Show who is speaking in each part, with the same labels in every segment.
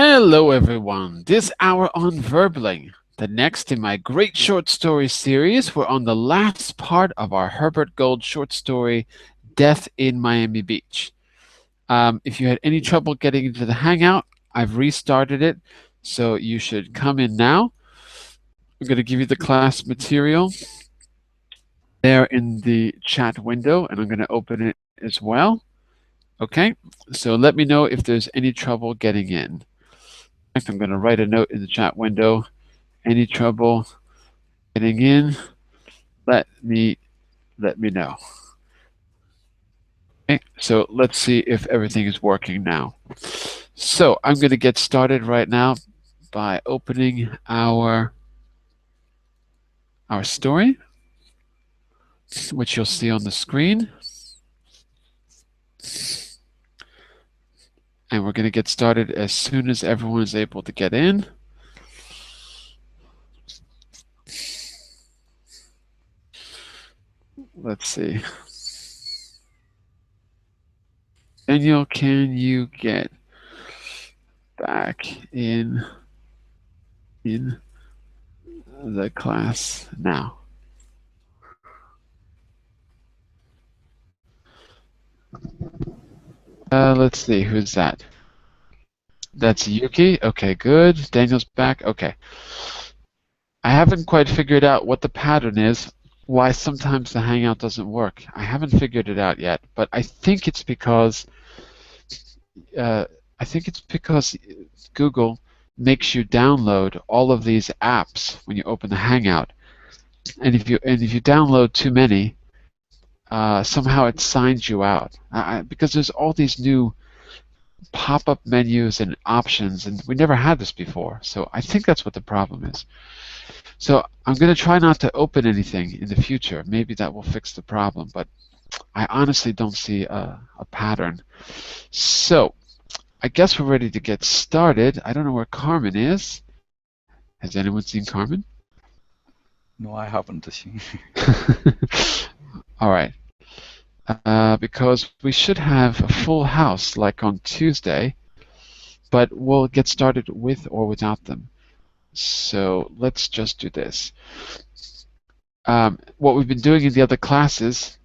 Speaker 1: Hello everyone, this hour on Verbling. The next in my great short story series, we're on the last part of our Herbert Gold short story, Death in Miami Beach. If you had any trouble getting into the Hangout, I've restarted it, so you should come in now. I'm going to give you the class material there in the chat window, and I'm going to open it as well. Okay, so let me know if there's any trouble getting in. I'm going to write a note in the chat window. Any trouble getting in? Let me know. Okay, so let's see if everything is working now. So I'm going to get started right now by opening our story, which you'll see on the screen. And we're going to get started as soon as everyone is able to get in. Let's see. Daniel, can you get back in the class now? Let's see, who's that? That's Yuki. Okay, good. Daniel's back. Okay. I haven't quite figured out what the pattern is, why sometimes the Hangout doesn't work. I haven't figured it out yet, but I think it's because Google makes you download all of these apps when you open the Hangout, and if you download too many, somehow it signs you out because there's all these new pop-up menus and options, and we never had this before. So I think that's what the problem is. So I'm going to try not to open anything in the future. Maybe that will fix the problem, but I honestly don't see a pattern. So I guess we're ready to get started. I don't know where Carmen is. Has anyone seen Carmen?
Speaker 2: No, I haven't seen.
Speaker 1: All right. Because we should have a full house like on Tuesday, but we'll get started with or without them. So let's just do this. What we've been doing in the other classes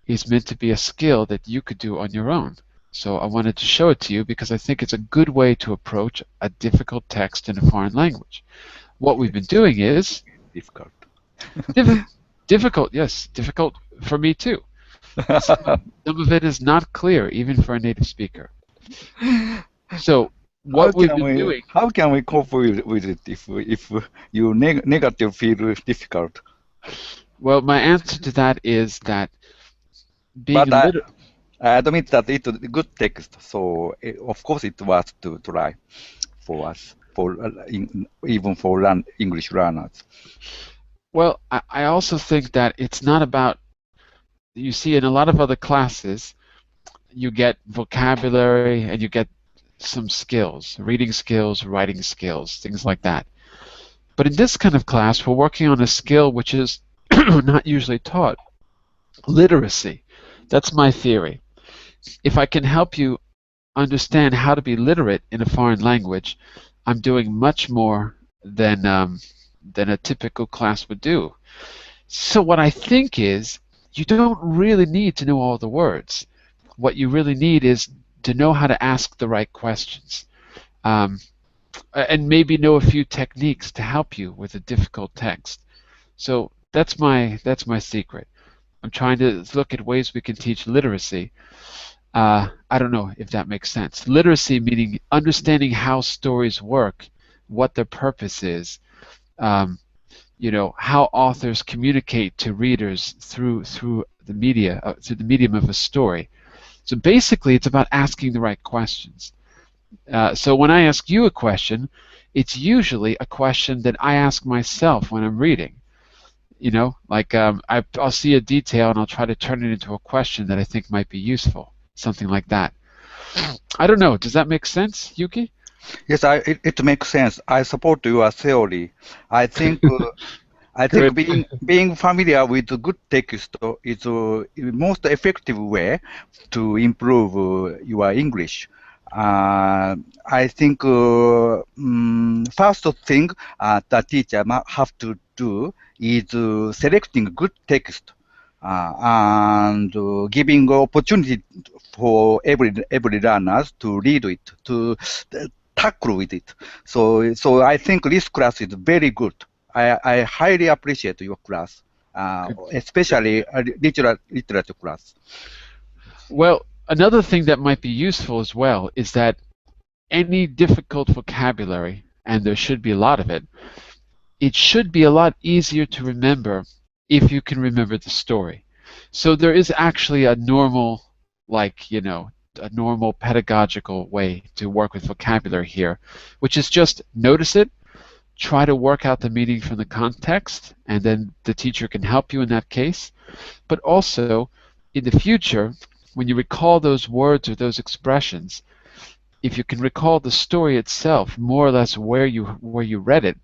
Speaker 1: is meant to be a skill that you could do on your own. So I wanted to show it to you because I think it's a good way to approach a difficult text in a foreign language. What we've been doing is
Speaker 2: Difficult.
Speaker 1: Difficult, yes, difficult for me too. Some of it is not clear, even for a native speaker. So what we've been doing.
Speaker 2: How can we cope with it if you negative feel difficult?
Speaker 1: Well, my answer to that is that being
Speaker 2: but I admit that it's a good text, so of course it was to try for us, even for English learners.
Speaker 1: Well, I also think that it's not about, you see in a lot of other classes, you get vocabulary and you get some skills, reading skills, writing skills, things like that. But in this kind of class, we're working on a skill which is not usually taught, literacy. That's my theory. If I can help you understand how to be literate in a foreign language, I'm doing much more than a typical class would do. So what I think is, you don't really need to know all the words. What you really need is to know how to ask the right questions, and maybe know a few techniques to help you with a difficult text. So that's my secret. I'm trying to look at ways we can teach literacy. I don't know if that makes sense. Literacy meaning understanding how stories work, what their purpose is, how authors communicate to readers through the media, through the medium of a story. So basically, it's about asking the right questions. So when I ask you a question, it's usually a question that I ask myself when I'm reading. Like I'll see a detail and I'll try to turn it into a question that I think might be useful, something like that. I don't know. Does that make sense, Yuki?
Speaker 2: Yes, it makes sense. I support your theory. I think being familiar with good text is the most effective way to improve your English. Uh, I think first thing the teacher have to do is selecting good text and giving opportunity for every learners to read it, to tackle with it. So I think this class is very good. I highly appreciate your class,
Speaker 1: Good.
Speaker 2: especially literature class.
Speaker 1: Well, another thing that might be useful as well is that any difficult vocabulary, and there should be a lot of it should be a lot easier to remember if you can remember the story. So there is actually a normal, a normal pedagogical way to work with vocabulary here, which is just notice it, try to work out the meaning from the context, and then the teacher can help you in that case. But also, in the future, when you recall those words or those expressions, if you can recall the story itself, more or less where you read it,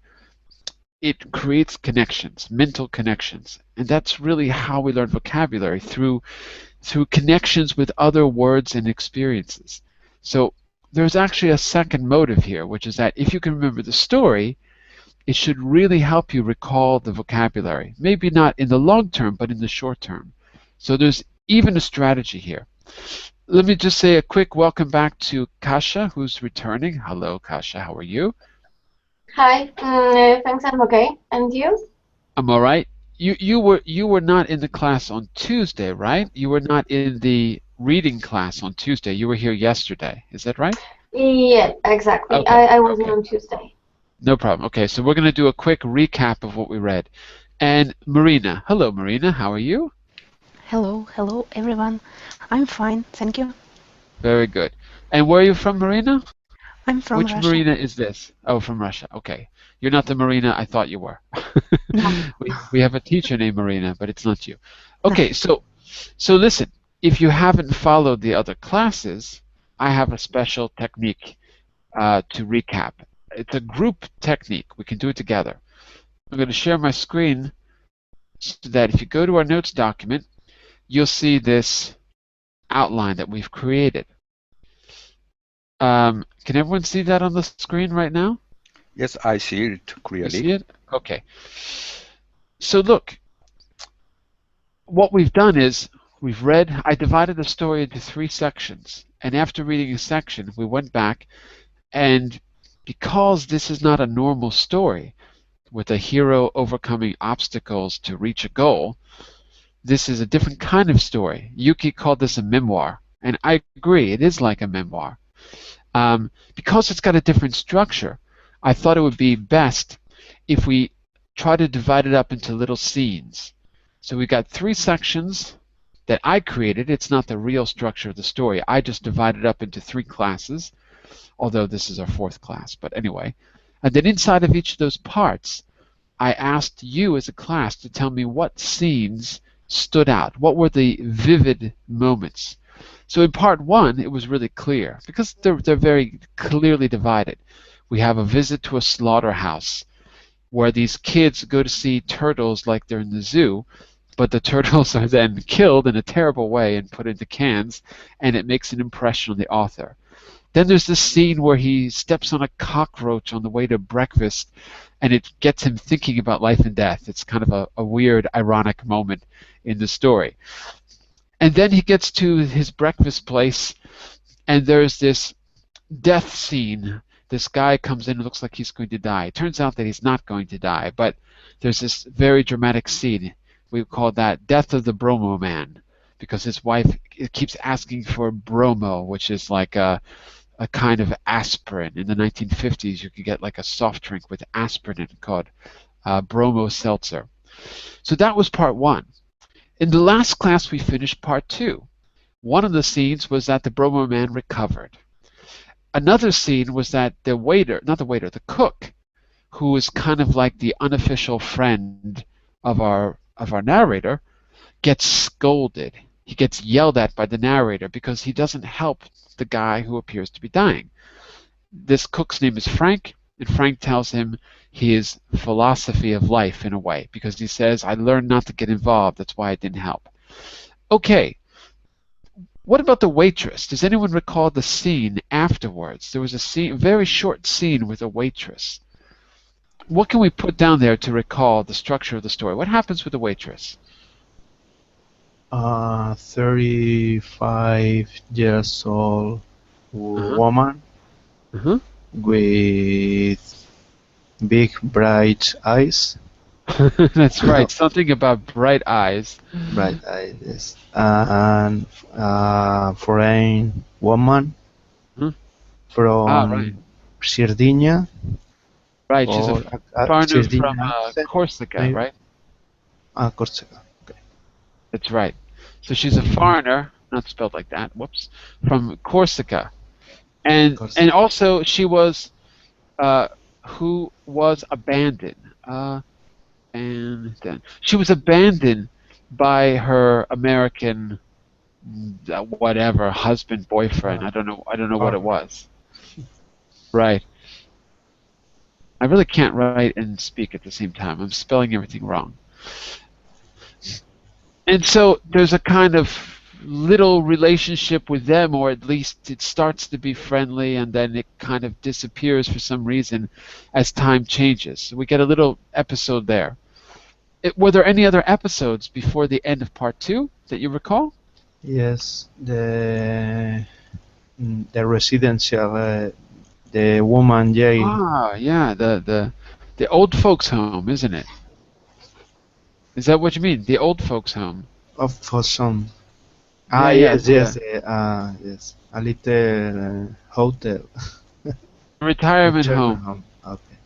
Speaker 1: it creates connections, mental connections. And that's really how we learn vocabulary, through connections with other words and experiences. So there's actually a second motive here, which is that if you can remember the story, it should really help you recall the vocabulary. Maybe not in the long term, but in the short term. So there's even a strategy here. Let me just say a quick welcome back to Kasha, who's returning. Hello, Kasha. How are you?
Speaker 3: Hi, thanks, I'm okay. And you?
Speaker 1: I'm all right. You were not in the class on Tuesday, right? You were not in the reading class on Tuesday. You were here yesterday. Is that right?
Speaker 3: Yeah, exactly.
Speaker 1: Okay.
Speaker 3: I wasn't
Speaker 1: Okay.
Speaker 3: on Tuesday.
Speaker 1: No problem. Okay, so we're going to do a quick recap of what we read. And Marina. Hello, Marina. How are you?
Speaker 4: Hello everyone. I'm fine, thank you.
Speaker 1: Very good. And where are you from, Marina?
Speaker 4: I'm from
Speaker 1: Which
Speaker 4: Russia.
Speaker 1: Marina is this? Oh, from Russia. Okay. You're not the Marina I thought you were.
Speaker 4: No.
Speaker 1: We have a teacher named Marina, but it's not you. Okay, so listen, if you haven't followed the other classes, I have a special technique to recap. It's a group technique. We can do it together. I'm going to share my screen so that if you go to our notes document, you'll see this outline that we've created. Can everyone see that on the screen right now?
Speaker 2: Yes, I see it
Speaker 1: You
Speaker 2: clearly.
Speaker 1: see it? Okay. So look, what we've done is I divided the story into 3 sections. And after reading a section, we went back, and because this is not a normal story with a hero overcoming obstacles to reach a goal, this is a different kind of story. Yuki called this a memoir, and I agree, it is like a memoir. Because it's got a different structure, I thought it would be best if we try to divide it up into little scenes. So we got 3 sections that I created. It's not the real structure of the story. I just divided up into 3 classes, although this is our 4th class, but anyway. And then inside of each of those parts, I asked you as a class to tell me what scenes stood out. What were the vivid moments? So in part 1, it was really clear because they're very clearly divided. We have a visit to a slaughterhouse where these kids go to see turtles like they're in the zoo, but the turtles are then killed in a terrible way and put into cans, and it makes an impression on the author. Then there's this scene where he steps on a cockroach on the way to breakfast, and it gets him thinking about life and death. It's kind of a weird, ironic moment in the story. And then he gets to his breakfast place, and there's this death scene. This guy comes in and looks like he's going to die. It turns out that he's not going to die, but there's this very dramatic scene. We call that Death of the Bromo Man, because his wife keeps asking for bromo, which is like a kind of aspirin. In the 1950s, you could get like a soft drink with aspirin in it called bromo seltzer. So that was part 1. In the last class, we finished part 2. One of the scenes was that the bromo man recovered. Another scene was that the cook, who is kind of like the unofficial friend of our narrator, gets scolded. He gets yelled at by the narrator because he doesn't help the guy who appears to be dying. This cook's name is Frank, and Frank tells him his philosophy of life in a way, because he says, I learned not to get involved, that's why I didn't help. Okay, What about the waitress? Does anyone recall the scene afterwards? There was a scene, very short scene with a waitress. What can we put down there to recall the structure of the story? What happens with the waitress?
Speaker 5: 35 years old
Speaker 1: Uh-huh.
Speaker 5: woman
Speaker 1: Uh-huh.
Speaker 5: with big bright eyes.
Speaker 1: That's right. Something about bright eyes.
Speaker 5: Bright eyes, yes. And foreign woman
Speaker 1: Huh? Ah, right.
Speaker 5: from Sardinia
Speaker 1: Right. She's a
Speaker 5: or
Speaker 1: foreigner from
Speaker 5: Sardinia accent,
Speaker 1: Corsica,
Speaker 5: maybe.
Speaker 1: right?
Speaker 5: Corsica. Okay.
Speaker 1: That's right. So she's a foreigner, not spelled like that. Whoops. From Corsica, and
Speaker 5: Corsica.
Speaker 1: also she was who was abandoned. And then she was abandoned by her American whatever husband, boyfriend. I don't know. I don't know what it
Speaker 5: Partner.
Speaker 1: was. Right. I really can't write and speak at the same time. I'm spelling everything wrong. And so there's a kind of little relationship with them, or at least it starts to be friendly, and then it kind of disappears for some reason as time changes. So we get a little episode there. Were there any other episodes before the end of part 2 that you recall?
Speaker 5: Yes, the residential, the woman jail
Speaker 1: Ah, yeah, the old folks' home, isn't it? Is that what you mean? The old folks' home.
Speaker 5: of for some.
Speaker 1: Yeah, yeah,
Speaker 5: Yes, yes, yes. A little hotel,
Speaker 1: retirement
Speaker 5: retirement
Speaker 1: home.
Speaker 5: home. Okay.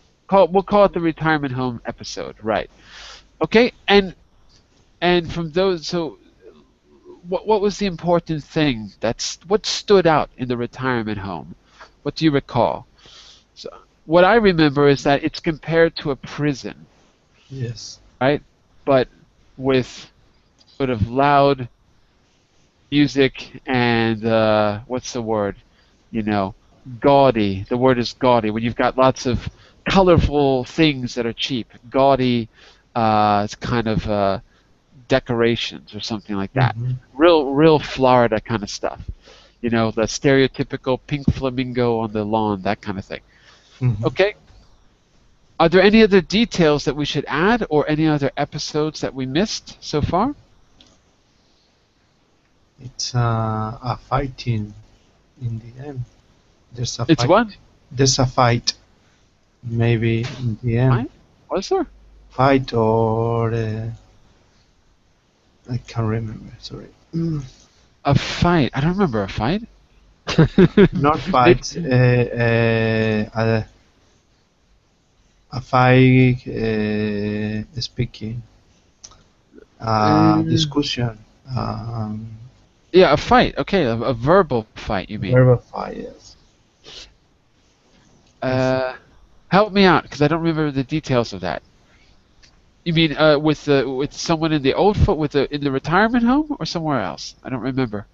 Speaker 1: We'll call it the retirement home episode, right? Okay, and from those, so what was the important thing? What stood out in the retirement home? What do you recall? So what I remember is that it's compared to a prison,
Speaker 5: Yes.
Speaker 1: right? But with sort of loud music and what's the word? You know, gaudy. The word is gaudy. When you've got lots of colorful things that are cheap, gaudy. It's kind of decorations or something like that.
Speaker 5: Mm-hmm.
Speaker 1: Real Florida kind of stuff. You know, the stereotypical pink flamingo on the lawn, that kind of thing.
Speaker 5: Mm-hmm.
Speaker 1: Okay. Are there any other details that we should add, or any other episodes that we missed so far?
Speaker 5: It's a fighting in the end. There's a
Speaker 1: It's
Speaker 5: fight.
Speaker 1: what?
Speaker 5: There's a fight. Maybe in the end.
Speaker 1: Fight? Was there?
Speaker 5: Fight or I can't remember. Sorry.
Speaker 1: A fight? I don't remember a fight.
Speaker 5: Not fight. A fight. Speaking. Discussion.
Speaker 1: Yeah, a fight. Okay, a verbal fight, you mean?
Speaker 5: Verbal fight. Yes.
Speaker 1: Help me out, because I don't remember the details of that. You mean with someone in the old in the retirement home, or somewhere else? I don't remember.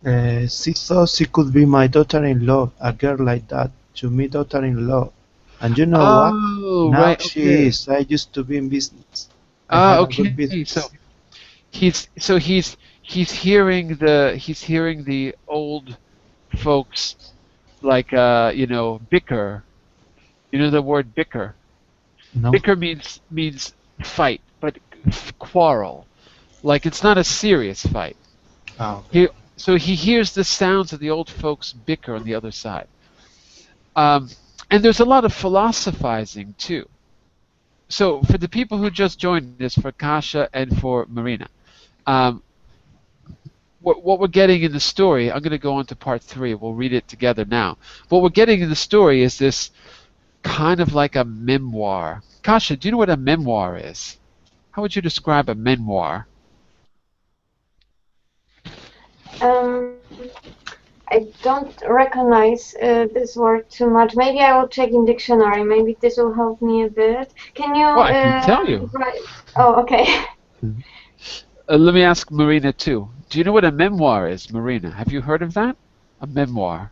Speaker 5: She thought she could be my daughter-in-law, a girl like that, to me daughter-in-law. And you know what?
Speaker 1: Oh,
Speaker 5: Now
Speaker 1: right.
Speaker 5: she
Speaker 1: Okay.
Speaker 5: is. I used to be in business. I had a good
Speaker 1: Okay.
Speaker 5: business.
Speaker 1: So he's hearing the old folks like bicker. You know the word bicker.
Speaker 5: No?
Speaker 1: Bicker means fight, but quarrel. Like it's not a serious fight.
Speaker 5: Okay.
Speaker 1: He hears the sounds of the old folks bicker on the other side. And there's a lot of philosophizing too. So for the people who just joined us, for Kasha and for Marina, what we're getting in the story, I'm going to go on to part 3. We'll read it together now. What we're getting in the story is this kind of like a memoir. Kasha, do you know what a memoir is? How would you describe a memoir?
Speaker 3: I don't recognize this word too much. Maybe I will check in dictionary. Maybe this will help me a bit. Can you?
Speaker 1: Well, I can tell you.
Speaker 3: Oh, okay.
Speaker 1: Let me ask Marina too. Do you know what a memoir is, Marina? Have you heard of that? A memoir.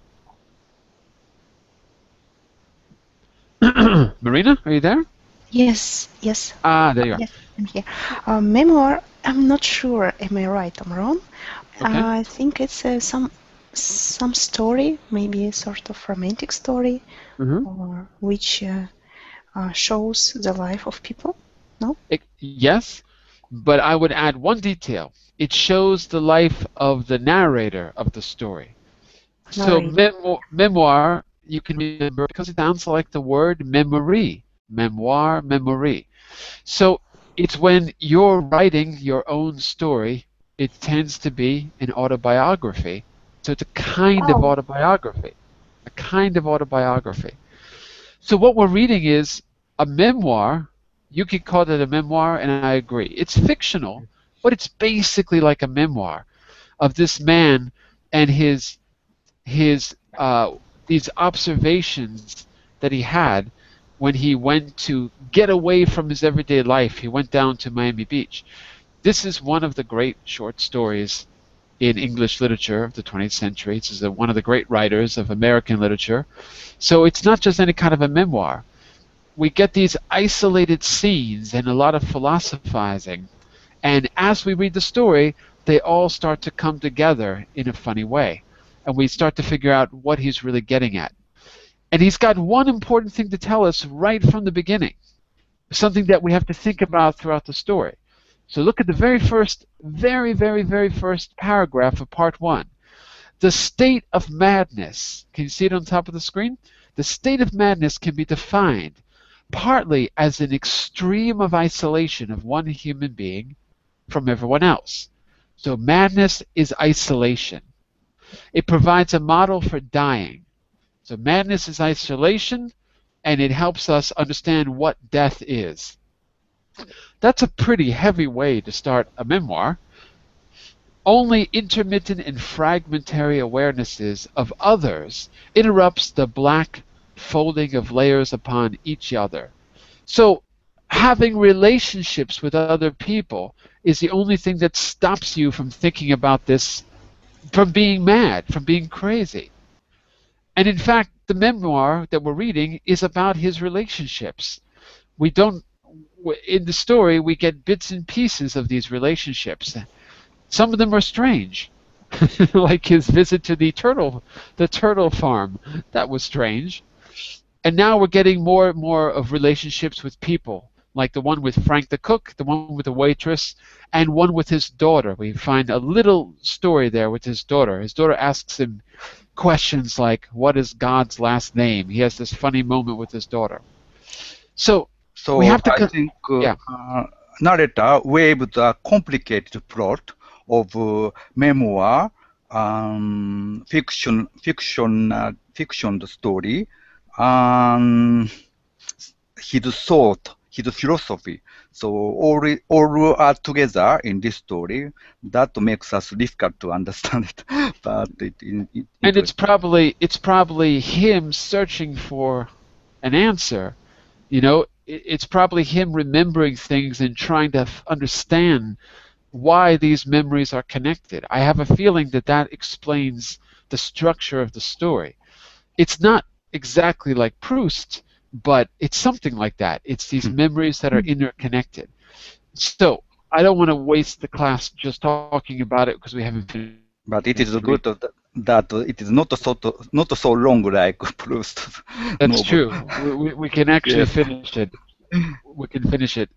Speaker 1: Marina, are you there?
Speaker 4: Yes, yes,
Speaker 1: Ah, there you are.
Speaker 4: yes, I'm here. Memoir I'm not sure. Am I right? Am I wrong?
Speaker 1: Okay.
Speaker 4: I think it's some story, maybe a sort of romantic story,
Speaker 1: Hmm.
Speaker 4: or which shows the life of people. No?
Speaker 1: Yes, but I would add one detail. It shows the life of the narrator of the story. So
Speaker 4: Narrate.
Speaker 1: memoir, you can remember because it sounds like the word memory. Memoir, memory. So it's when you're writing your own story, it tends to be an autobiography. So it's a kind of
Speaker 3: Oh,
Speaker 1: autobiography. A kind of autobiography. So what we're reading is a memoir. You could call it a memoir, and I agree. It's fictional, but it's basically like a memoir of this man and his these observations that he had when he went to get away from his everyday life. He went down to Miami Beach. This is one of the great short stories in English literature of the 20th century. This is one of the great writers of American literature. So it's not just any kind of a memoir. We get these isolated scenes and a lot of philosophizing. And as we read the story, they all start to come together in a funny way. And we start to figure out what he's really getting at. And he's got one important thing to tell us right from the beginning, something that we have to think about throughout the story. So look at the very first paragraph of part one. The state of madness, can you see it on top of the screen? The state of madness can be defined partly as an extreme of isolation of one human being from everyone else. So madness is isolation. It provides a model for dying. So madness is isolation, and it helps us understand what death is. That's a pretty heavy way to start a memoir. Only intermittent and fragmentary awarenesses of others interrupts the black folding of layers upon each other. So having relationships with other people is the only thing that stops you from thinking about this, from being mad, from being crazy. And in fact, the memoir that we're reading is about his relationships. We don't, in the story, we get bits and pieces of these relationships. Some of them are strange, like his visit to the turtle farm. That was strange. And now we're getting more and more of relationships with people, like the one with Frank the cook, the one with the waitress, and one with his daughter. We find a little story there with his daughter. His daughter asks him questions like, "What is God's last name?" He has this funny moment with his daughter. So we
Speaker 2: So
Speaker 1: have to,
Speaker 2: I think
Speaker 1: yeah.
Speaker 2: narrator weaved the complicated plot of memoir, fiction story, and his thought, his philosophy. So all are together in this story. That makes us difficult to understand it, but
Speaker 1: And it's probably him searching for an answer. You know, it's probably him remembering things and trying to understand why these memories are connected. I have a feeling that that explains the structure of the story. It's not exactly like Proust, but it's something like that. It's these memories that are interconnected. So I don't want to waste the class just talking about it because we haven't finished
Speaker 2: But it is
Speaker 1: to read.
Speaker 2: good that it is not so long like Proust
Speaker 1: That's
Speaker 2: novel.
Speaker 1: true. We can actually
Speaker 2: Yes,
Speaker 1: finish it. We can finish it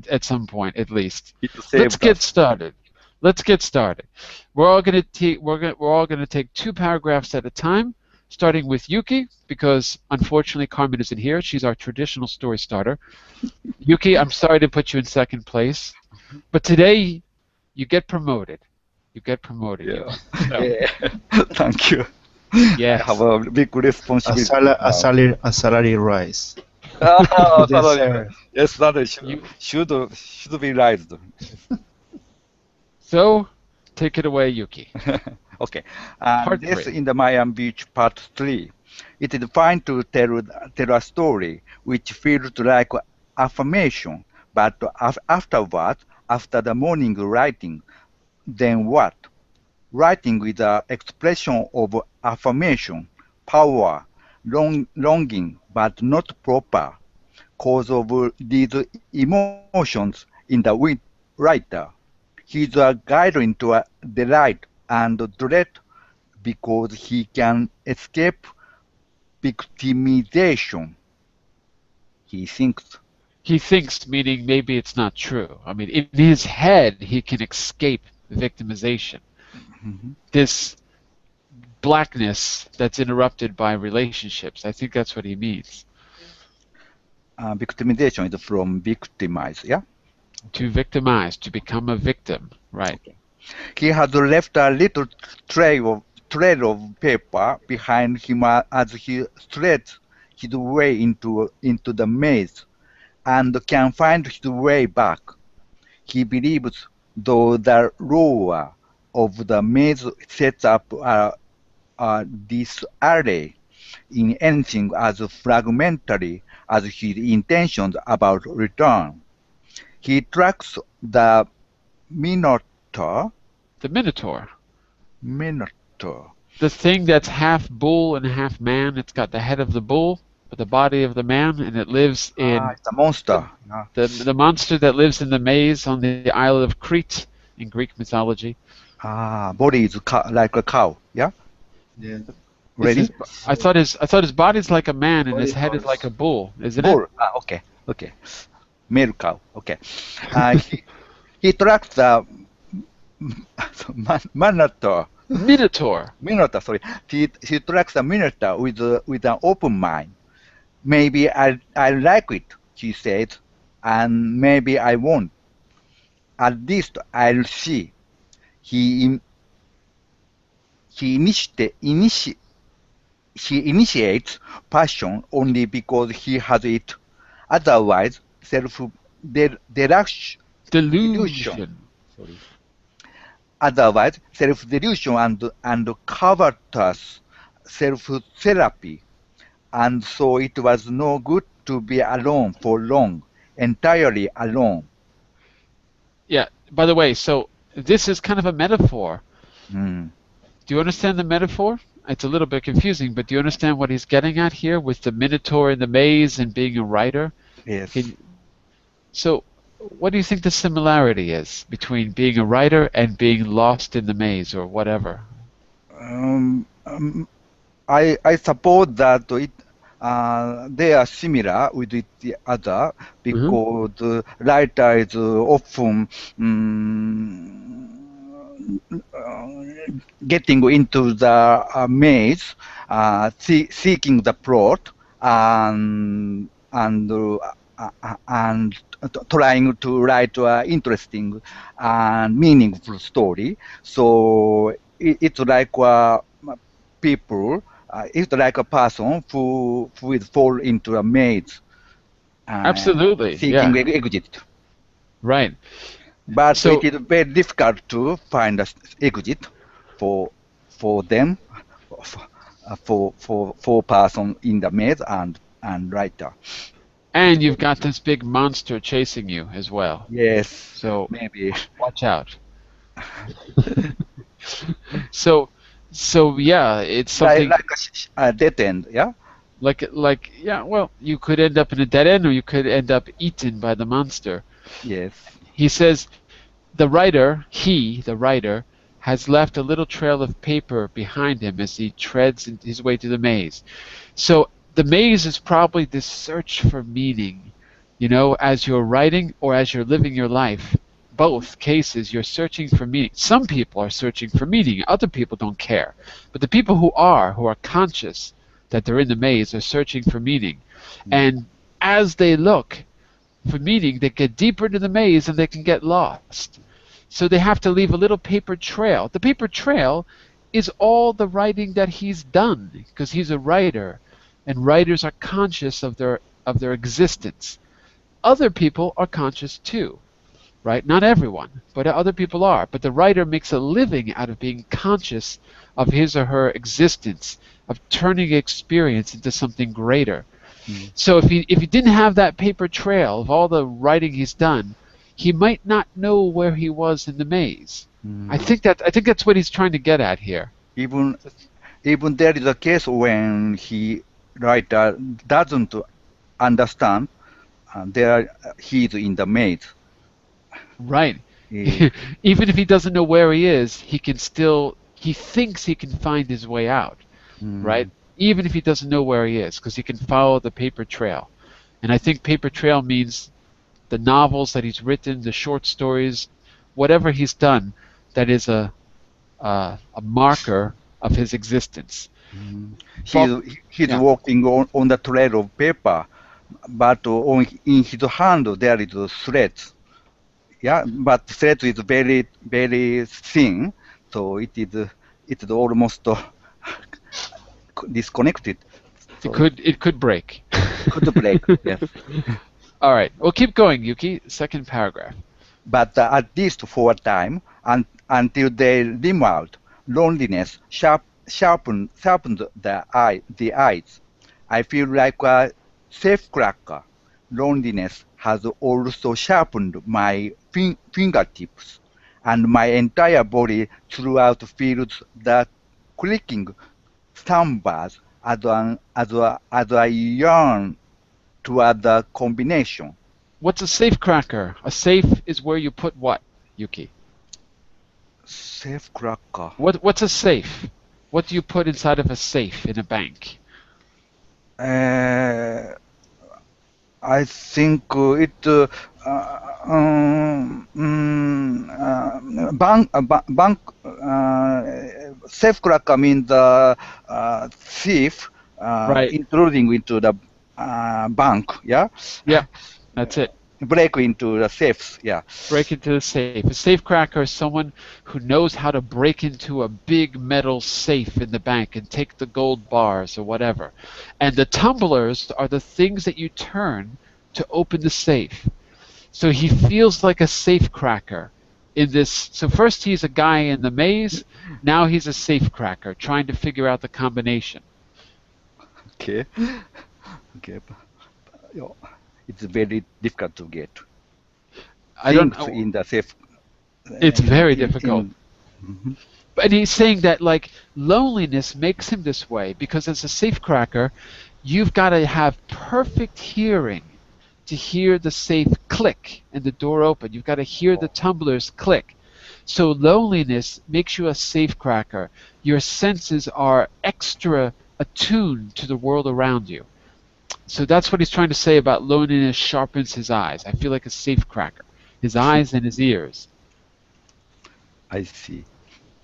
Speaker 1: at some point at least.
Speaker 2: it
Speaker 1: Let's
Speaker 2: saved
Speaker 1: get
Speaker 2: us.
Speaker 1: started. Let's get started. We're all gonna take two paragraphs at a time, starting with Yuki because unfortunately Carmen isn't here. She's our traditional story starter. Yuki, I'm sorry to put you in second place, but today you get promoted. You get promoted,
Speaker 2: Yeah.
Speaker 1: Yuki. So,
Speaker 2: Yeah. Thank you. I have
Speaker 1: yes.
Speaker 2: a big responsibility now.
Speaker 5: A salary rise. You
Speaker 2: Ah, salary.
Speaker 5: deserve.
Speaker 2: Yes, salary
Speaker 1: You
Speaker 2: should be raised.
Speaker 1: so take it away, Yuki.
Speaker 2: Okay. And
Speaker 1: Part
Speaker 2: this
Speaker 1: three.
Speaker 2: in the Miami Beach Part 3. It is fine to tell a story which feels like affirmation, but afterward, after the morning writing, then what? Writing is an expression of affirmation, power, longing, but not proper cause of these emotions in the writer. He He's a guide into the light and dread because he can escape victimization. He thinks.
Speaker 1: He thinks, meaning maybe it's not true. I mean, in his head, he can escape victimization.
Speaker 2: Mhm.
Speaker 1: This blackness that's interrupted by relationships. I think that's what he means.
Speaker 2: Victimization is from victimize, yeah?
Speaker 1: To victimize, to become a victim. Right.
Speaker 2: Okay. He has left a little trail of paper behind him as he threads his way into the maze and can find his way back. He believes, though, the rower of the maze sets up this array in anything as fragmentary as his intentions about return. He tracks the Minotaur.
Speaker 1: The Minotaur.
Speaker 2: Minotaur.
Speaker 1: The thing that's half bull and half man. It's got the head of the bull, but the body of the man, and it lives in
Speaker 2: It's a monster. Yeah.
Speaker 1: the monster that lives in the maze on the island of Crete in Greek mythology.
Speaker 2: Body is like a cow. Yeah.
Speaker 5: Yeah.
Speaker 2: Ready?
Speaker 1: I thought his body's like a man and his head is like a bull, isn't
Speaker 2: Bull.
Speaker 1: it?
Speaker 2: Okay. Okay. Male cow. Okay. He tracks the Minotaur.
Speaker 1: Minotaur.
Speaker 2: Minotaur. Sorry. He tracks the Minotaur with an open mind. Maybe I like it, he said, and maybe I won't. At least I'll see. He initiates passion only because he has it. Otherwise, delusion. Sorry. Otherwise, self-delusion and covetous self-therapy. And so it was no good to be alone for long, entirely alone.
Speaker 1: Yeah. By the way, so this is kind of a metaphor.
Speaker 2: Mm.
Speaker 1: Do you understand the metaphor? It's a little bit confusing, but do you understand what he's getting at here with the Minotaur in the maze and being a writer?
Speaker 2: Yes.
Speaker 1: So, what do you think the similarity is between being a writer and being lost in the maze or whatever?
Speaker 2: I suppose that they are similar with each other because writer is often getting into the maze, seeking the plot, and trying to write an interesting and meaningful story. So it's like people. It's like a person who will fall into a maze,
Speaker 1: Absolutely,
Speaker 2: seeking
Speaker 1: yeah.
Speaker 2: exit.
Speaker 1: Right.
Speaker 2: But
Speaker 1: So-
Speaker 2: it is very difficult to find an exit for them, for person in the maze and writer.
Speaker 1: And you've got this big monster chasing you as well.
Speaker 2: Yes.
Speaker 1: So
Speaker 2: Maybe.
Speaker 1: watch out. So yeah, it's something
Speaker 2: Like a dead end, yeah?
Speaker 1: like yeah, well, you could end up in a dead end or you could end up eaten by the monster.
Speaker 2: Yes.
Speaker 1: He says the writer, has left a little trail of paper behind him as he treads his way through the maze. So the maze is probably this search for meaning, as you're writing or as you're living your life. Both cases, you're searching for meaning. Some people are searching for meaning. Other people don't care. But the people who are conscious that they're in the maze are searching for meaning. And as they look for meaning, they get deeper into the maze and they can get lost. So they have to leave a little paper trail. The paper trail is all the writing that he's done because he's a writer, and writers are conscious of their existence. Other people are conscious too, right? Not everyone, but other people are. But the writer makes a living out of being conscious of his or her existence, of turning experience into something greater. So if he didn't have that paper trail of all the writing he's done, he might not know where he was in the maze. I think that's what he's trying to get at here.
Speaker 2: Even there is a case when writer doesn't understand, he's in the maze.
Speaker 1: Right. Even if he doesn't know where he is, he thinks he can find his way out, right? Even if he doesn't know where he is, because he can follow the paper trail. And I think paper trail means the novels that he's written, the short stories, whatever he's done, that is a marker of his existence.
Speaker 2: He's, he's
Speaker 1: Yeah.
Speaker 2: walking on the trail of paper, but in his hand there is threads. Yeah, but thread is very, very thin, so it is almost disconnected. So
Speaker 1: It could break.
Speaker 2: could break, yes.
Speaker 1: All right. Well, keep going, Yuki. Second paragraph.
Speaker 2: But at least for a time, until they dim out, loneliness sharpens the eyes. I feel like a safecracker. Loneliness has also sharpened my fingertips, and my entire body throughout feels the clicking timbers as I yearn toward the combination.
Speaker 1: What's a safe cracker? A safe is where you put what, Yuki?
Speaker 2: Safecracker.
Speaker 1: What's a safe? What do you put inside of a safe in a bank?
Speaker 2: I think bank safecracker means the thief
Speaker 1: Right.
Speaker 2: intruding into the bank. Yeah.
Speaker 1: Yeah, that's it.
Speaker 2: Break into the safes. Yeah.
Speaker 1: Break into the safe. A safe cracker is someone who knows how to break into a big metal safe in the bank and take the gold bars or whatever. And the tumblers are the things that you turn to open the safe. So he feels like a safe cracker in this. So first he's a guy in the maze, now he's a safe cracker trying to figure out the combination.
Speaker 2: Okay. Okay. It's very difficult to get.
Speaker 1: I don't
Speaker 2: Things
Speaker 1: know.
Speaker 2: in the safe.
Speaker 1: It's very difficult.
Speaker 2: Mhm.
Speaker 1: But he's saying that like loneliness makes him this way because as a safecracker, you've got to have perfect hearing to hear the safe click and the door open. You've got to hear the tumblers click. So loneliness makes you a safecracker. Your senses are extra attuned to the world around you. So that's what he's trying to say about loneliness sharpens his eyes. I feel like a safecracker. His eyes and his ears.
Speaker 2: I see.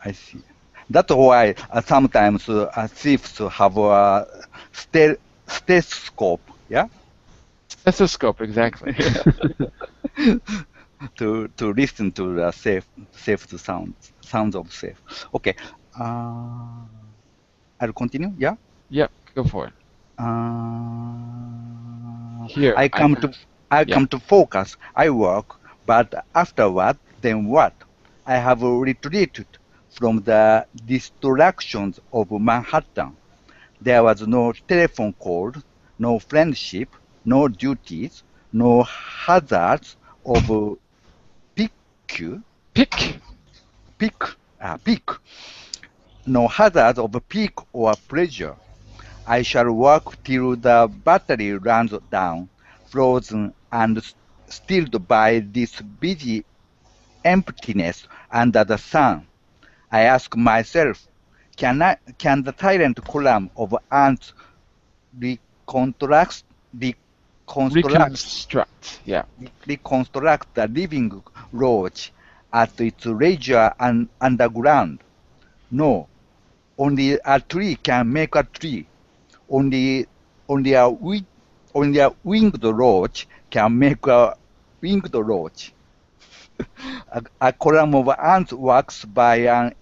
Speaker 2: I see. That's why sometimes thieves have a stethoscope, yeah,
Speaker 1: Stethoscope, exactly.
Speaker 2: to listen to the safe sounds of safe. Okay, I'll continue. Yeah.
Speaker 1: Yep, go for it. Here,
Speaker 2: I come to focus. I work, but afterward, then what? I have retreated from the distractions of Manhattan. There was no telephone call, no friendship, no duties, no hazards of pick,
Speaker 1: pick.
Speaker 2: pick, no hazards of pick or pleasure. I shall work till the battery runs down, frozen and stilled by this busy emptiness under the sun. I ask myself, can the silent column of ants reconstruct,
Speaker 1: Yeah.
Speaker 2: reconstruct the living roach at its leisure and underground? No, only a tree can make a tree. Only a winged roach can make a winged roach. A column of ants works by an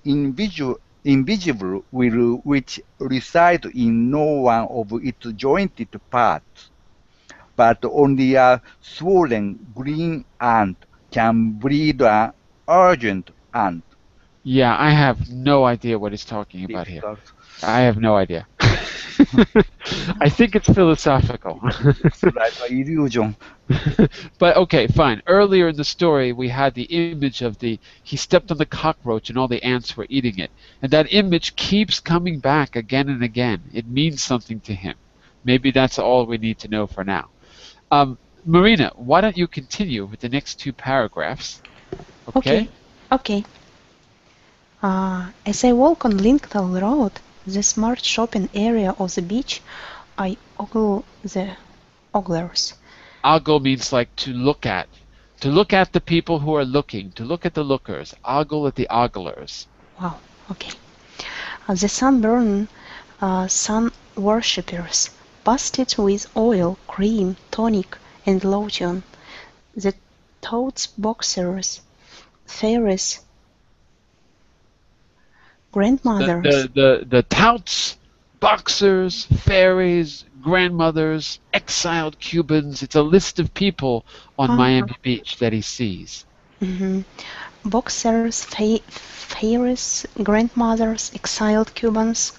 Speaker 2: invisible will which resides in no one of its jointed parts. But only a swollen green ant can breed an urgent ant.
Speaker 1: Yeah, I have no idea what he's talking about here. I have no idea. I think it's philosophical.
Speaker 2: It's like an illusion.
Speaker 1: But okay, fine. Earlier in the story, we had the image of he stepped on the cockroach and all the ants were eating it. And that image keeps coming back again and again. It means something to him. Maybe that's all we need to know for now. Marina, why don't you continue with the next two paragraphs? Okay?
Speaker 4: Okay. As I walk on Lincoln Road, the smart shopping area of the beach, I ogle the oglers.
Speaker 1: Ogle means like to look at. To look at the people who are looking, to look at the lookers. Ogle at the oglers.
Speaker 4: Wow, okay. The sunburn sun worshippers, busted with oil, cream, tonic, and lotion. The toads boxers, fairies, grandmothers.
Speaker 1: The touts, boxers, fairies, grandmothers, exiled Cubans. It's a list of people on
Speaker 4: Ah,
Speaker 1: Miami Beach that he sees.
Speaker 4: mhm. Boxers, fairies, grandmothers, exiled Cubans,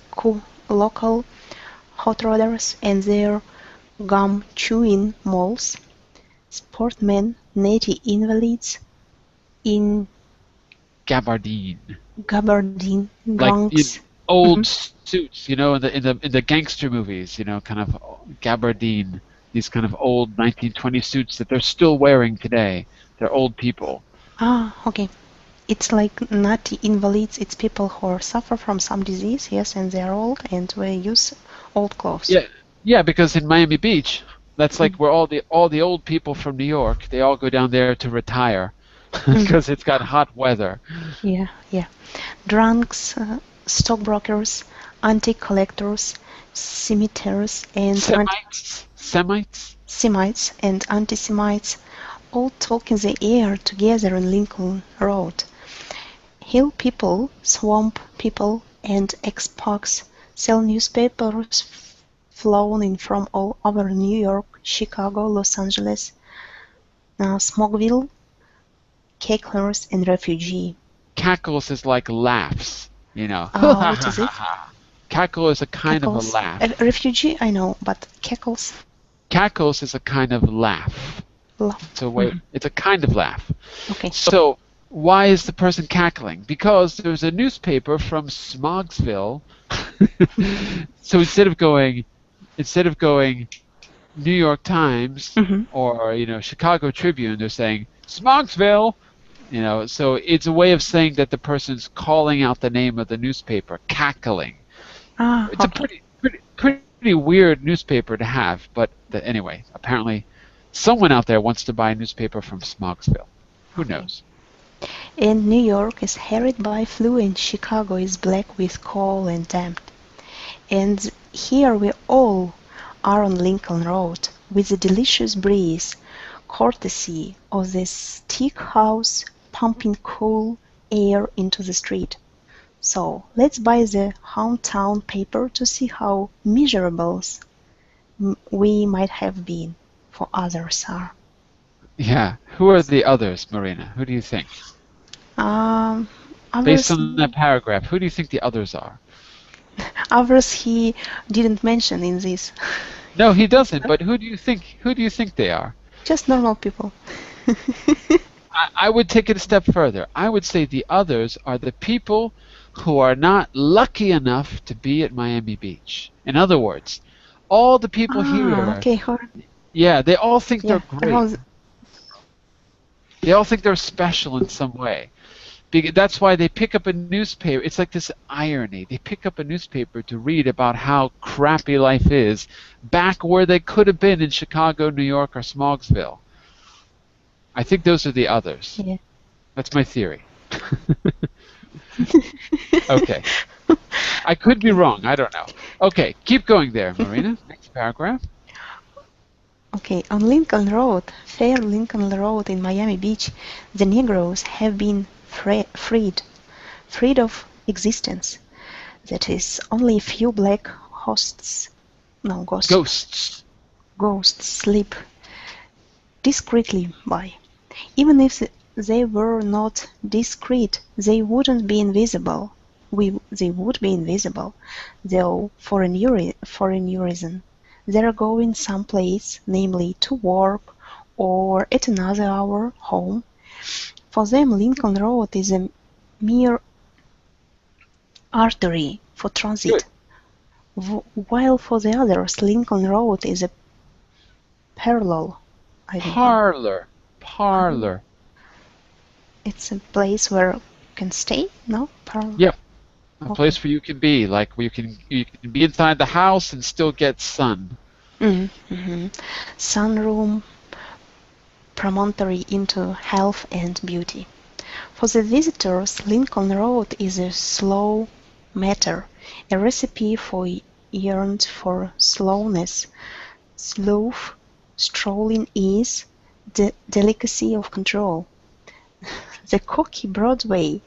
Speaker 4: local hot rodders and their gum-chewing moles, sportmen, native invalids in
Speaker 1: Gabardine.
Speaker 4: gabardine,
Speaker 1: Like
Speaker 4: drunks.
Speaker 1: old
Speaker 4: Mhm.
Speaker 1: suits, in the gangster movies, kind of gabardine, these kind of old 1920 suits that they're still wearing today. They're old people.
Speaker 4: Ah, okay. It's like not invalids, it's people who suffer from some disease, yes, and they're old and we use old clothes.
Speaker 1: Yeah, yeah, because in Miami Beach, that's like
Speaker 4: Mm.
Speaker 1: where all the old people from New York, they all go down there to retire
Speaker 4: Mm.
Speaker 1: because it's got hot weather.
Speaker 4: Yeah, yeah. Drunks, stockbrokers, antique collectors, cemeteries, and
Speaker 1: Semites.
Speaker 4: Semites and anti-Semites all talk in the air together on Lincoln Road. Hill people, swamp people, and expacs sell newspapers flown in from all over New York, Chicago, Los Angeles, Smogville, cacklers, and refugee.
Speaker 1: Cackles is like laughs, you know.
Speaker 4: What is it?
Speaker 1: Cackle is a kind of a
Speaker 4: Cackles.
Speaker 1: laugh.
Speaker 4: Refugee, I know, but cackles,
Speaker 1: Cackles is a kind of laugh.
Speaker 4: laugh.
Speaker 1: It's a kind of laugh.
Speaker 4: Okay.
Speaker 1: So why is the person cackling? Because there's a newspaper from Smogsville. So instead of going New York Times
Speaker 4: Mhm.
Speaker 1: or Chicago Tribune, they're saying Smogsville. So it's a way of saying that the person's calling out the name of the newspaper, cackling. It's a
Speaker 4: Okay.
Speaker 1: pretty weird newspaper to have, but anyway, apparently someone out there wants to buy a newspaper from Smogsville. Who
Speaker 4: Okay.
Speaker 1: knows?
Speaker 4: And New York is harried by flu, and Chicago is black with coal and damp. And here we all are on Lincoln Road with a delicious breeze, courtesy of this steak house pumping cool air into the street. So let's buy the hometown paper to see how miserable we might have been, for others are.
Speaker 1: Yeah. Who are the others, Marina? Who do you think?
Speaker 4: Um,
Speaker 1: Based
Speaker 4: others,
Speaker 1: on that paragraph, who do you think the others are?
Speaker 4: others he didn't mention in this.
Speaker 1: No, he doesn't. But who do you think? Who do you think they are?
Speaker 4: Just normal people.
Speaker 1: I would take it a step further. I would say the others are the people who are not lucky enough to be at Miami Beach. In other words, all the people here,
Speaker 4: Okay.
Speaker 1: yeah, they all think they're
Speaker 4: Yeah,
Speaker 1: great.
Speaker 4: around.
Speaker 1: They all think they're special in some way. That's why they pick up a newspaper. It's like this irony. They pick up a newspaper to read about how crappy life is back where they could have been in Chicago, New York, or Smogsville. I think those are the others.
Speaker 4: Yeah.
Speaker 1: That's my theory. Okay. I could be wrong. I don't know. Okay, keep going there, Marina. Next paragraph.
Speaker 4: Okay, on Lincoln Road, Fair Lincoln Road in Miami Beach, the Negroes have been freed of existence. That is, only a few black
Speaker 1: Ghosts.
Speaker 4: ghosts slip discreetly by. Even if they were not discreet, they wouldn't be invisible. They would be invisible, though for a new reason. They're going someplace, namely to work or at another hour home. For them, Lincoln Road is a mere artery for transit,
Speaker 1: Good.
Speaker 4: while for the others, Lincoln Road is a parallel. I don't know.
Speaker 1: Parlor. Parlor.
Speaker 4: It's a place where you can stay, no?
Speaker 1: Yep, a
Speaker 4: Okay.
Speaker 1: place where you can be, like where you can be inside the house and still get sun.
Speaker 4: Mm-hmm. Sunroom, promontory into health and beauty. For the visitors, Lincoln Road is a slow matter, a recipe for yearned for slowness, slow strolling ease, the delicacy of control. The cocky Broadway
Speaker 1: Right.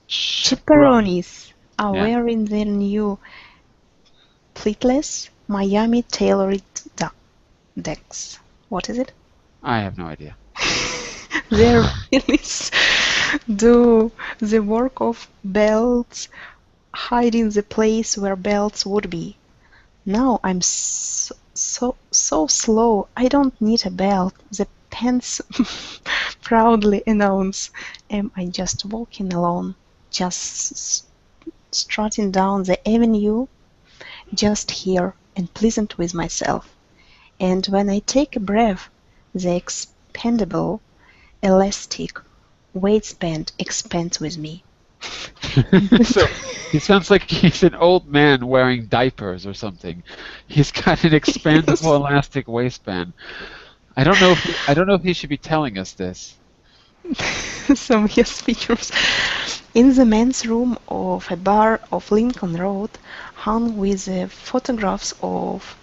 Speaker 4: chaperones are
Speaker 1: Yeah,
Speaker 4: wearing their new pleatless Miami tailored decks. What is it?
Speaker 1: I have no idea.
Speaker 4: Their Phillies do the work of belts, hiding the place where belts would be. Now I'm so slow. I don't need a belt. The pants proudly announce. Am I just walking alone? Just strutting down the avenue, just here and pleasant with myself. And when I take a breath, the expendable, elastic waistband expands with me.
Speaker 1: So he sounds like he's an old man wearing diapers or something. He's got an expandable
Speaker 4: Yes.
Speaker 1: elastic waistband. I don't know if he should be telling us this.
Speaker 4: Some yes features. In the men's room of a bar of Lincoln Road, hung with photographs of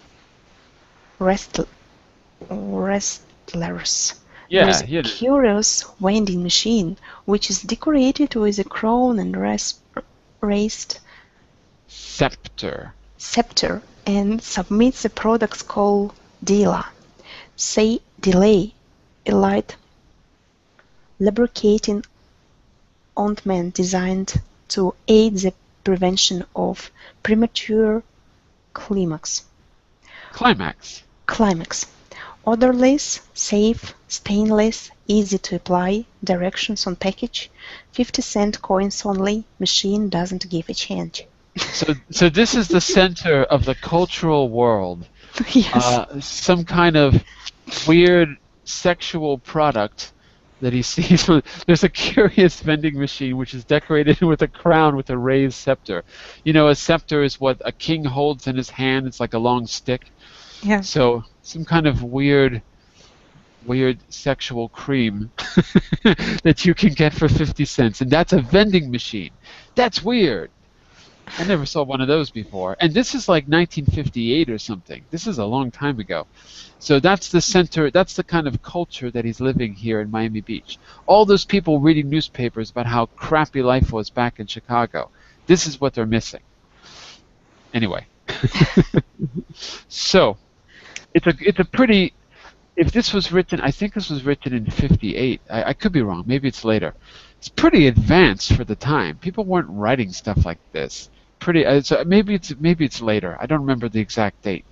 Speaker 4: wrestl- wrestlers, there is
Speaker 1: Yeah,
Speaker 4: a
Speaker 1: he had a
Speaker 4: curious vending machine, which is decorated with a crown and raised
Speaker 1: scepter.
Speaker 4: scepter, and submits the products called Dela. Say delay, a light lubricating ointment designed to aid the prevention of premature climax.
Speaker 1: Climax.
Speaker 4: Climax. Odorless, safe, stainless, easy to apply. Directions on package. 50-cent coins only. Machine doesn't give a change.
Speaker 1: So this is the center of the cultural world.
Speaker 4: Yes.
Speaker 1: Some kind of weird sexual product that he sees. There's a curious vending machine which is decorated with a crown with a raised scepter. You know, a scepter is what a king holds in his hand. It's like a long stick.
Speaker 4: Yeah.
Speaker 1: So some kind of weird sexual cream that you can get for 50 cents, and that's a vending machine. That's weird. I never saw one of those before. And this is like 1958 or something. This is a long time ago. So that's the center, that's the kind of culture that he's living here in Miami Beach. All those people reading newspapers about how crappy life was back in Chicago. This is what they're missing. Anyway, so it's a pretty, if this was written, I think this was written in 58. I could be wrong. Maybe it's later. It's pretty advanced for the time. People weren't writing stuff like this. Pretty. So maybe it's later. I don't remember the exact date.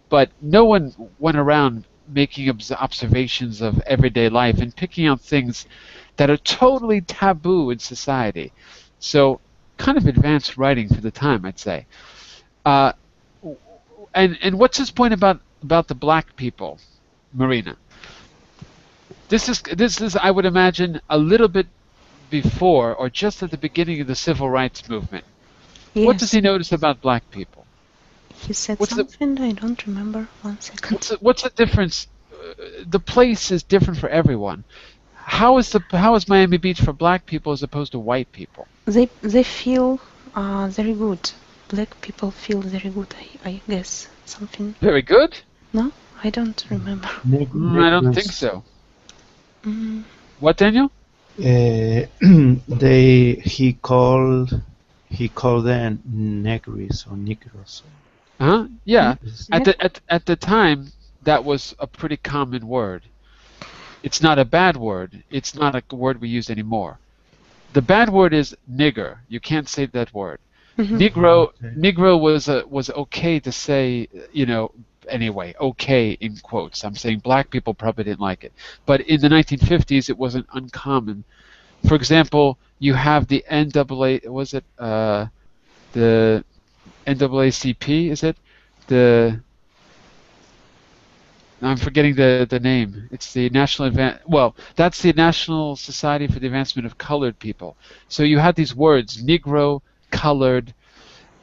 Speaker 1: But no one went around making observations of everyday life and picking out things that are totally taboo in society. So kind of advanced writing for the time, I'd say. Uh, and what's his point about the black people, Marina? This is I would imagine a little bit before or just at the beginning of the civil rights movement. What does
Speaker 4: Yes.
Speaker 1: he notice about black people?
Speaker 4: He said
Speaker 1: What's the
Speaker 4: something, I don't remember. 1 second.
Speaker 1: what's the difference? The place is different for everyone. How is Miami Beach for black people as opposed to white people?
Speaker 4: They feel very good. Black people feel very good, I guess. Something.
Speaker 1: Very good?
Speaker 4: No? I don't remember.
Speaker 1: I don't think
Speaker 5: Negroes.
Speaker 1: so.
Speaker 4: Mm,
Speaker 1: What, Daniel?
Speaker 5: They he called them negris or negros.
Speaker 1: Huh? Yeah.
Speaker 5: It's-
Speaker 1: At the time, that was a pretty common word. It's not a bad word. It's not a word we use anymore. The bad word is nigger. You can't say that word.
Speaker 4: mhm.
Speaker 5: Okay.
Speaker 1: Negro was okay to say, anyway, okay in quotes. I'm saying black people probably didn't like it. But in the 1950s it wasn't uncommon. For example, you have the NAA, was it the NAACP, is it? The I'm forgetting the name. It's the well, that's the National Society for the Advancement of Colored People. So you have these words, Negro, colored,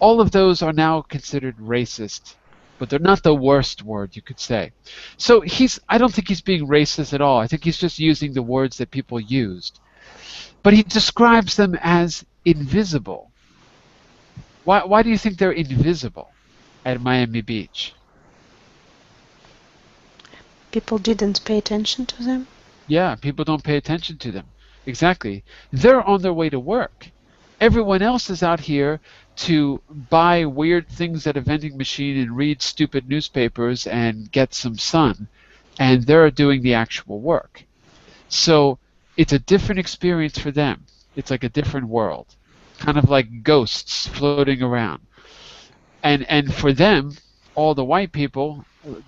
Speaker 1: all of those are now considered racist, but they're not the worst word you could say. So I don't think he's being racist at all. I think he's just using the words that people used. But he describes them as invisible. Why do you think they're invisible at Miami Beach?
Speaker 4: People didn't pay attention to them.
Speaker 1: Yeah, people don't pay attention to them. Exactly. They're on their way to work. Everyone else is out here to buy weird things at a vending machine and read stupid newspapers and get some sun. And they're doing the actual work. So it's a different experience for them. It's like a different world, kind of like ghosts floating around. And for them, all the white people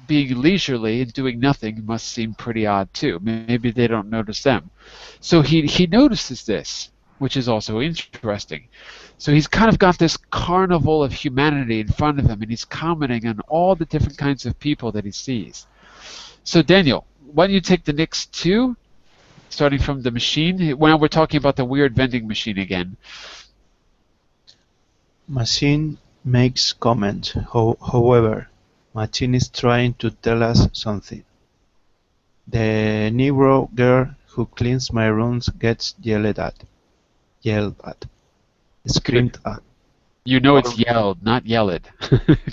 Speaker 1: being leisurely and doing nothing must seem pretty odd too. Maybe they don't notice them. So he notices this, which is also interesting. So he's kind of got this carnival of humanity in front of him, and he's commenting on all the different kinds of people that he sees. So Daniel, why don't you take the next two, starting from the machine? When we're talking about the weird vending machine again.
Speaker 5: Machine makes comment. However, machine is trying to tell us something. The Negro girl who cleans my rooms gets yelled at, screamed at,
Speaker 1: You know it's
Speaker 5: or
Speaker 1: yelled, not yelled.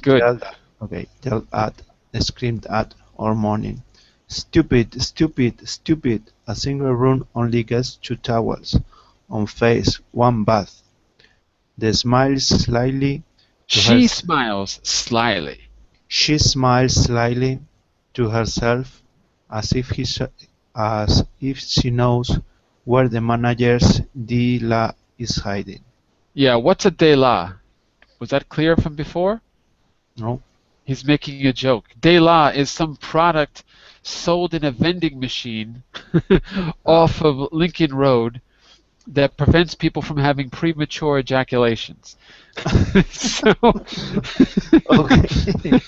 Speaker 1: Good.
Speaker 5: yelled at, screamed at all morning. Stupid, stupid, stupid. A single room only gets 2 towels. On face, one bath. They smile slyly to her.
Speaker 1: She smiles slyly.
Speaker 5: She smiles slyly to herself as if she knows where the manager's de-la is hiding.
Speaker 1: Yeah, what's a de la? Was that clear from before?
Speaker 5: No?
Speaker 1: He's making a joke. De la is some product sold in a vending machine off of Lincoln Road that prevents people from having premature ejaculations. So
Speaker 5: Okay.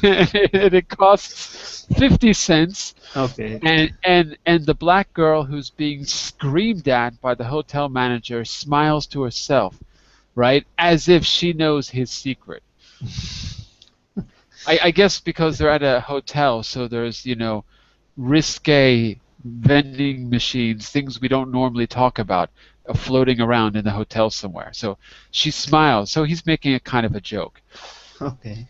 Speaker 1: and it costs 50 cents.
Speaker 5: Okay.
Speaker 1: And the black girl who's being screamed at by the hotel manager smiles to herself, right? As if she knows his secret. I guess because they're at a hotel, so there's, risque vending machines, things we don't normally talk about, floating around in the hotel somewhere. So she smiles. So he's making a kind of a joke.
Speaker 5: Okay.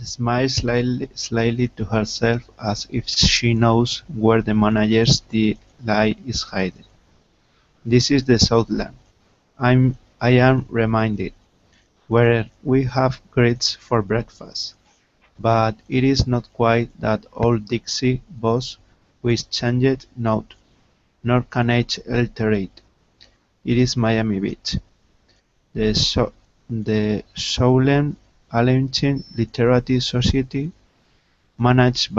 Speaker 5: Smiles slyly to herself as if she knows where the manager's lie is hidden. This is the Southland. I am reminded, where we have grits for breakfast. But it is not quite that old Dixie boss which changed not, nor can age alter it. It is Miami Beach. The Solemn Allegheny Literary Society, managed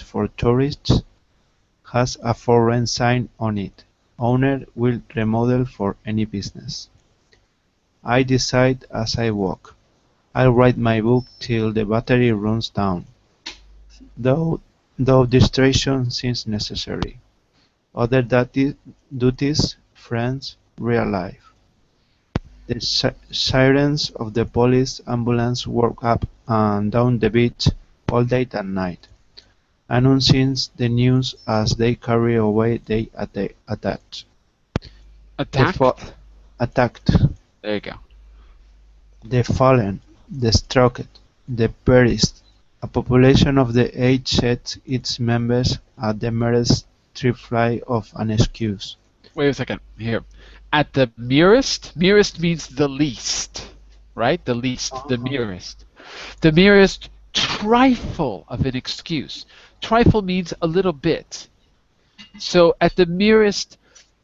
Speaker 5: for tourists, has a for rent sign on it. Owner will remodel for any business. I decide as I walk. I'll write my book till the battery runs down, though distraction seems necessary. Other duties, friends, real life. The sirens of the police ambulance work up and down the beach all day and night, announcing the news as they carry away the attacked.
Speaker 1: Attacked?
Speaker 5: Attacked.
Speaker 1: There you go.
Speaker 5: The fallen, the struck, the perished. A population of the age sets its members at the merest trifle of an excuse.
Speaker 1: Wait a second. Here. At the merest? Merest means the least, right? The least, the merest. The merest trifle of an excuse. Trifle means a little bit. So at the merest,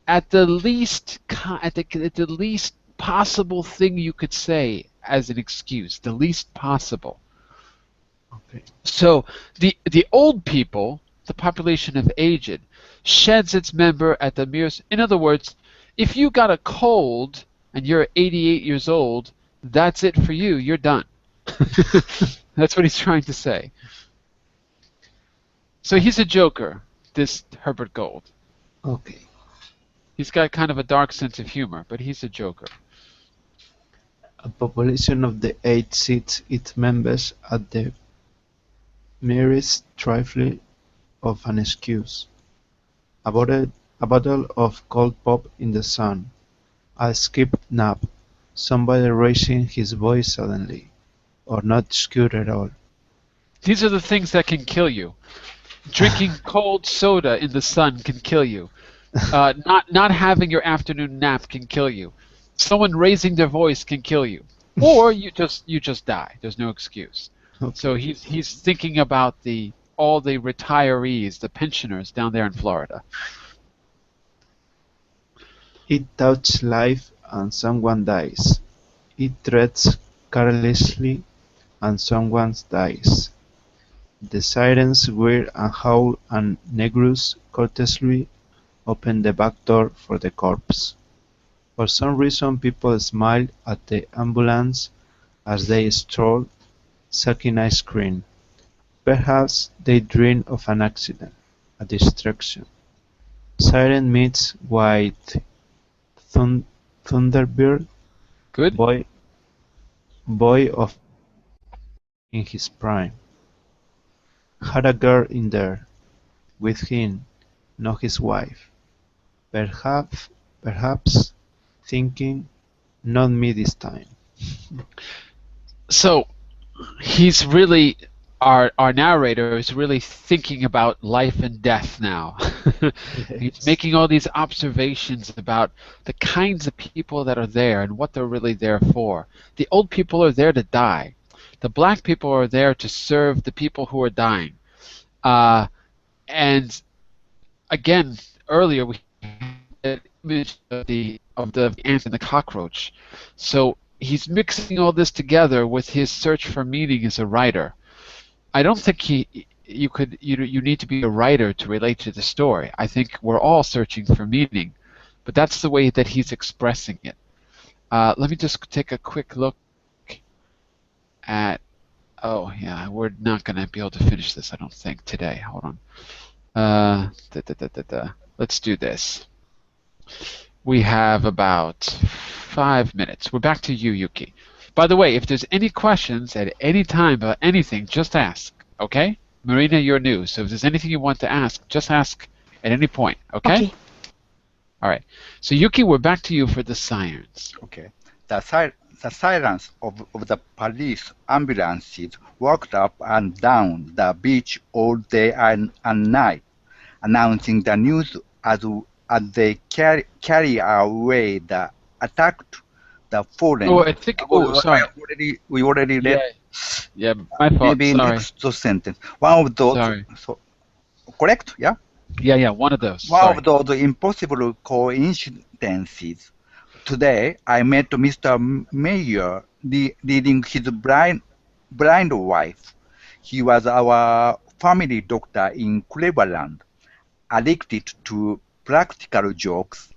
Speaker 1: at the least possible thing you could say as an excuse, the least possible.
Speaker 5: Okay.
Speaker 1: So the old people, the population of aged, sheds its member at the merest. In other words, if you got a cold and you're 88 years old, that's it for you. You're done. That's what he's trying to say. So he's a joker, this Herbert Gold.
Speaker 5: Okay.
Speaker 1: He's got kind of a dark sense of humor, but he's a joker.
Speaker 5: A population of the 8 seats its members at the merest trifle of an excuse. A bottle of cold pop in the sun, a skipped nap, somebody raising his voice suddenly, or not skewed at all.
Speaker 1: These are the things that can kill you. Drinking cold soda in the sun can kill you. Not having your afternoon nap can kill you. Someone raising their voice can kill you, or you just die. There's no excuse. So
Speaker 5: Okay.
Speaker 1: he's thinking about the all the retirees, the pensioners down there in Florida.
Speaker 5: It touches life and someone dies. It treads carelessly and someone dies. The sirens whir and howl and negroes courteously open the back door for the corpse. For some reason people smile at the ambulance as they stroll, sucking ice cream. Perhaps they dream of an accident, a distraction. Siren meets White Thunderbird,
Speaker 1: Good.
Speaker 5: boy boy of in his prime. Had a girl in there, with him, not his wife. Perhaps thinking, not me this time.
Speaker 1: So he's really our narrator is really thinking about life and death now. He's
Speaker 5: Yes.
Speaker 1: making all these observations about the kinds of people that are there and what they're really there for. The old people are there to die. The black people are there to serve the people who are dying. And again, earlier we had that image of the ant and the cockroach. So he's mixing all this together with his search for meaning as a writer. I don't think you need to be a writer to relate to the story. I think we're all searching for meaning, but that's the way that he's expressing it. Let me just take a quick look at. Oh yeah, we're not going to be able to finish this. I don't think today. Hold on. Let's do this. We have about 5 minutes. We're back to you, Yuki. By the way, if there's any questions at any time about anything, just ask. Okay? Marina, you're new, so if there's anything you want to ask, just ask at any point. Okay?
Speaker 4: Okay.
Speaker 1: All right. So Yuki, we're back to you for the sirens.
Speaker 2: Okay. The silence of the police ambulances walked up and down the beach all day and night, announcing the news as they carry away the attacked, the
Speaker 1: Oh,
Speaker 2: fallen.
Speaker 1: I think. Oh, sorry.
Speaker 2: We already
Speaker 1: Yeah,
Speaker 2: read
Speaker 1: yeah, my fault.
Speaker 2: maybe
Speaker 1: Sorry,
Speaker 2: next sentence. One of those,
Speaker 1: sorry.
Speaker 2: so, correct? Yeah?
Speaker 1: Yeah, one of those.
Speaker 2: One
Speaker 1: Sorry.
Speaker 2: of those impossible coincidences. Today, I met Mr. Mayer leading his blind wife. He was our family doctor in Cleveland, addicted to practical jokes,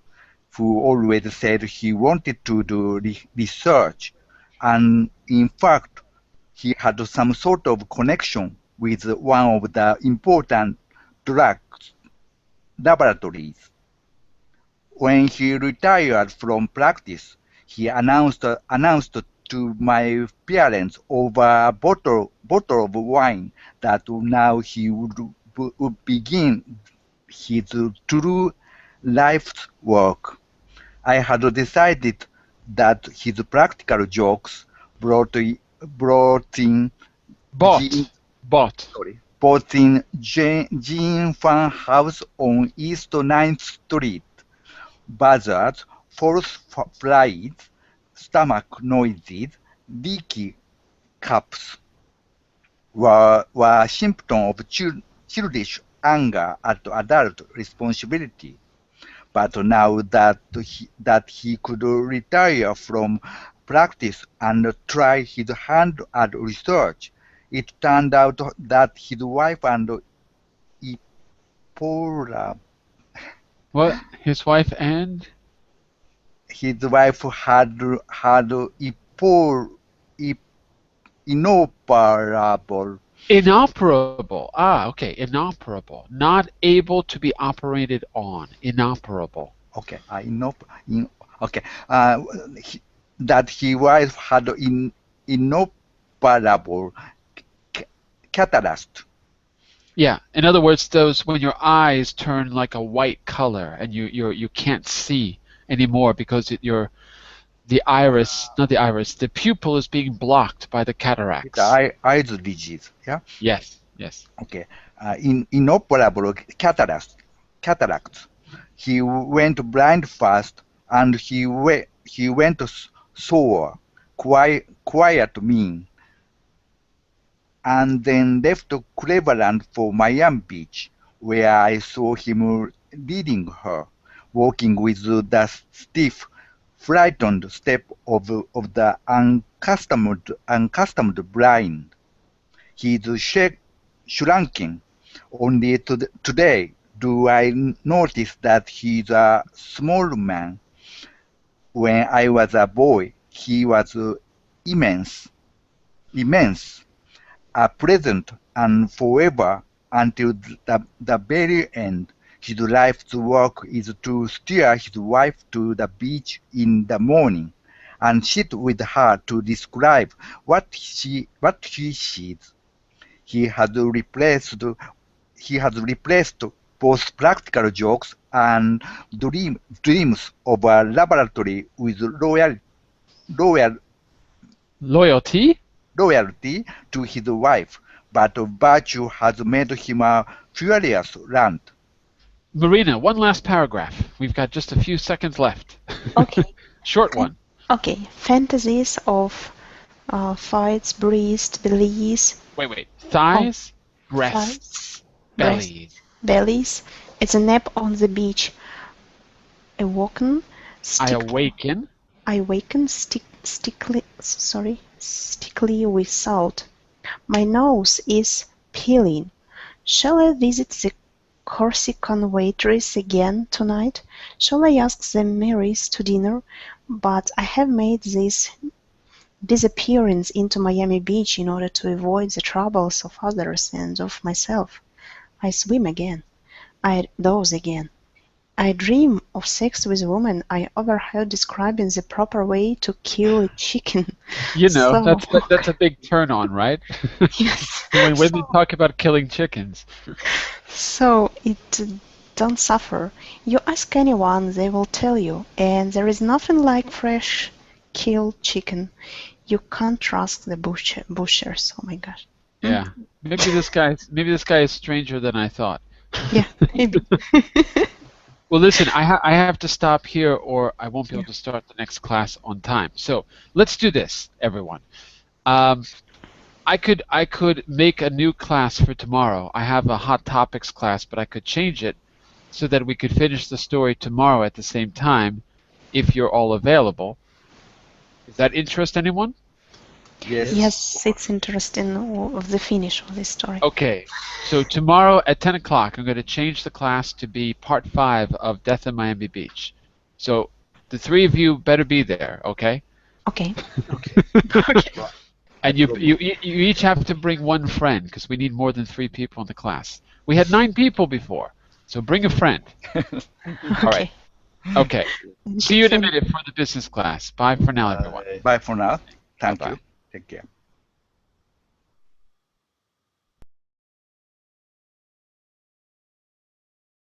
Speaker 2: who always said he wanted to do research. And in fact, he had some sort of connection with one of the important drug laboratories. When he retired from practice, he announced to my parents over a bottle of wine that now he would begin his true life's work. I had decided that his practical jokes brought in Jean,
Speaker 1: Bought.
Speaker 2: brought in Jean Fan House on East 9th Street. Buzzards, false flights, stomach noises, leaky cups were symptoms of childish anger at adult responsibility. But now that he could retire from practice and try his hand at research, it turned out that his wife and Ippola
Speaker 1: What? His wife and?
Speaker 2: his wife had inoperable.
Speaker 1: Inoperable. Ah, okay. Inoperable. Not able to be operated on. Inoperable.
Speaker 2: Okay, okay. He, that his wife had inoperable ca- cataract.
Speaker 1: Yeah. In other words, those when your eyes turn like a white color and you can't see anymore because the iris, not the iris, the pupil is being blocked by the
Speaker 2: It's
Speaker 1: cataracts.
Speaker 2: eyes disease. Yeah.
Speaker 1: Yes. Yes.
Speaker 2: Okay. Inoperable cataracts. He went blind fast, and he went sour, quiet mean, and then left Cleveland for Miami Beach, where I saw him leading her, walking with the stiff, frightened step of the unaccustomed blind. He's shrunken. Only today do I notice that he's a small man. When I was a boy, he was immense, immense, a present and forever until the very end. His life's work is to steer his wife to the beach in the morning and sit with her to describe what he sees. He has replaced he has replaced both practical jokes and dreams of a laboratory with loyal,
Speaker 1: Loyalty?
Speaker 2: loyalty to his wife, but virtue has made him a furious rant.
Speaker 1: Marina, one last paragraph. We've got just a few seconds left.
Speaker 4: Okay.
Speaker 1: Short one.
Speaker 4: Okay. Fantasies of fights, breasts, bellies,
Speaker 1: Wait.
Speaker 4: oh,
Speaker 1: Thighs,
Speaker 4: thighs,
Speaker 1: breasts,
Speaker 4: breasts,
Speaker 1: bellies.
Speaker 4: bellies. It's a nap on the beach. Awoken,
Speaker 1: I
Speaker 4: stick.
Speaker 1: awaken.
Speaker 4: I awaken, stickly with salt. My nose is peeling. Shall I visit the Corsican waitress again tonight? Shall I ask the Marys to dinner? But I have made this disappearance into Miami Beach in order to avoid the troubles of others and of myself. I swim again. I doze again. I dream of sex with a woman I overheard describing the proper way to kill a chicken.
Speaker 1: You know,
Speaker 4: So,
Speaker 1: that's a big turn on, right?
Speaker 4: yes.
Speaker 1: When we
Speaker 4: So,
Speaker 1: talk about killing chickens.
Speaker 4: so it don't suffer. You ask anyone, they will tell you, and there is nothing like fresh killed chicken. You can't trust the butchers. Oh my gosh.
Speaker 1: Yeah. Maybe this guy is stranger than I thought.
Speaker 4: Yeah, maybe.
Speaker 1: Well, listen, I have to stop here or I won't be
Speaker 4: Yeah.
Speaker 1: able to start the next class on time. So let's do this, everyone. Um, I could make a new class for tomorrow. I have a hot topics class, but I could change it so that we could finish the story tomorrow at the same time if you're all available. Does that interest anyone?
Speaker 2: Yes.
Speaker 4: Yes, it's interesting of the finish of this story.
Speaker 1: Okay, so tomorrow at 10 o'clock, I'm going to change the class to be part 5 of Death in Miami Beach. So the three of you better be there, okay?
Speaker 4: Okay.
Speaker 2: Okay.
Speaker 4: Okay.
Speaker 1: And you each have to bring one friend because we need more than 3 people in the class. We had 9 people before, so bring a friend. All right.
Speaker 4: Okay.
Speaker 1: Okay. See you in a minute for the business class. Bye for now, everyone.
Speaker 2: Bye for now. Thank
Speaker 1: Bye-bye.
Speaker 2: you. Take care.